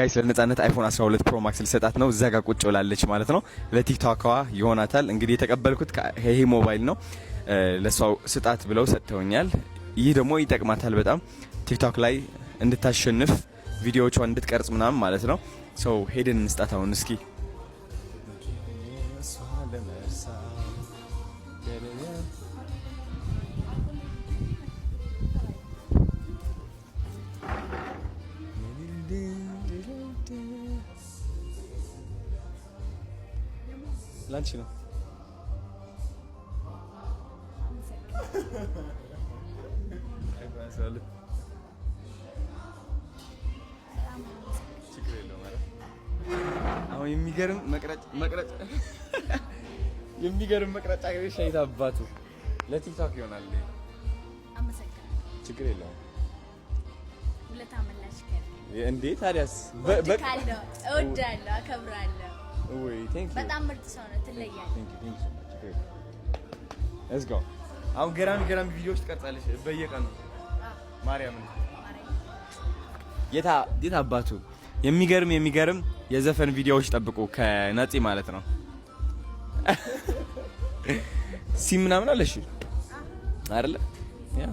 ጋይስ ለነጻነት አይፎን 12 ፕሮ ማክስ ልሰጣት ነው። እዛ ጋር ቁጭ ብላለች ማለት ነው። ለቲክቶክዋ ይሆናታል። እንግዲህ የተቀበልኩት ይሄ ሞባይል ነው። ለሷው ስጣት ብለው ሰጥተውኛል። ይህ ደግሞ ይጠቅማታል በጣም ቲክቶክ ላይ እንድታሸንፍ ቪዲዮዎቿን እንድትቀርጽ ምናምን ማለት ነው። ሰው ሄደን እንስጣት አሁን እስኪ ላንቺ ነው አሁን የሚገርም መቅረጫ ሻይታ አባቱ ለቲክቶክ ይሆናል። ችግር የለውም። እንዴ ታዲያስ በቃለው እወዳለሁ፣ አከብራለሁ። ወይ ቴንክ ዩ በጣም ምርጥ ሰው ነው። ትለያለህ። let's go አሁን ገራሚ ቪዲዮዎች ትቀርጻለሽ በየቀኑ ማርያም የታ አባቱ የሚገርም የዘፈን ቪዲዮዎች ጠብቁ ከነፂ ማለት ነው። ሲም ምናምን አለሽ አይደለ ያ